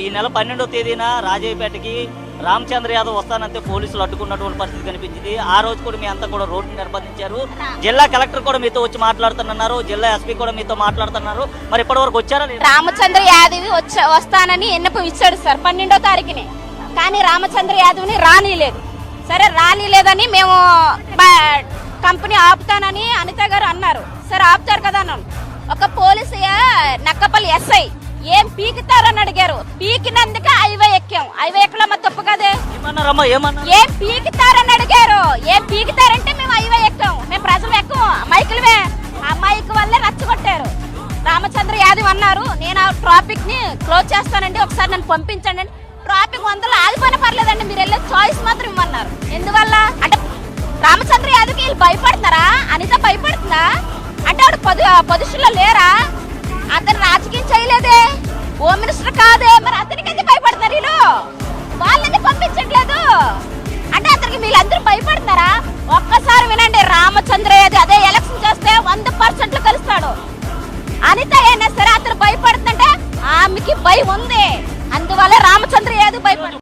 ఈ నెల 12వ తేదీన రాజయ్యపేటకి రామచంద్ర యాదవ్ వస్తానంటే పోలీసులు అడ్డుకున్నటువంటి పరిస్థితి కనిపించింది. ఆ రోజు కూడా మీ అంతా కూడా రోడ్డు నిర్బంధించారు. జిల్లా కలెక్టర్ కూడా మీతో వచ్చి మాట్లాడుతున్నారు, జిల్లా ఎస్పీ కూడా మీతో మాట్లాడుతున్నారు. మరి ఇప్పటి వరకు వచ్చారా? రామచంద్ర యాదవ్ వస్తానని ఎన్నపో ఇచ్చాడు సార్ 12వ తారీఖుని. కానీ రామచంద్ర యాదవ్ని రానిలేదు. సరే రానిలేదని మేము కంపెనీ ఆపుతానని అనిత గారు అన్నారు. సరే ఆపుతారు కదా అన్నాను. ఒక పోలీసు నక్కపల్లి ఎస్ఐ ఏం పీకుతారని అడిగారు. పీకినందుకు హైవే ఎక్కాం. హైవే ఎక్కలో మా తప్పు కదే. ఏం పీకుతారని అడిగారు. ఏం పీకుతారంటే మేము హైవే ఎక్కాం. మేము ప్రజలు ఎక్కం, మైకులవే. ఆ మైక్ వల్లే రచ్చగొట్టారు. రామచంద్ర యాదవ్ అన్నారు నేను ఆ ట్రాఫిక్ ని క్లోజ్ చేస్తానండి, ఒకసారి నన్ను పంపించండి. ట్రాఫిక్ 100 ఆగిపోయినా పర్లేదండి, మీరు వెళ్ళే చాయిస్ మాత్రం ఇవ్వన్నారు. ఎందువల్ల అంటే రామచంద్ర యాదవ్కి వీళ్ళు భయపడుతున్నారా? అనిత భయపడుతుందా అంటే ఆవిడ పొజిషన్ లో లేరా? అతను రాజకీయం చేయలేదే, హోమ్ మినిస్టర్ కాదే, మరి అతనికి ఎందుకు భయపడుతున్నారు వీళ్ళు? వాళ్ళని పంపించట్లేదు అంటే అతనికి వీళ్ళందరూ భయపడుతున్నారా? ఒక్కసారి వినండి, రామచంద్ర యాదవ్ అదే ఎలక్షన్ చేస్తే 100% కలుస్తాడు. అనిత అయినా సరే అతను భయపడుతుందంటే ఆమెకి భయం ఉంది, అందువల్ల రామచంద్ర యాదవ్ భయపడు.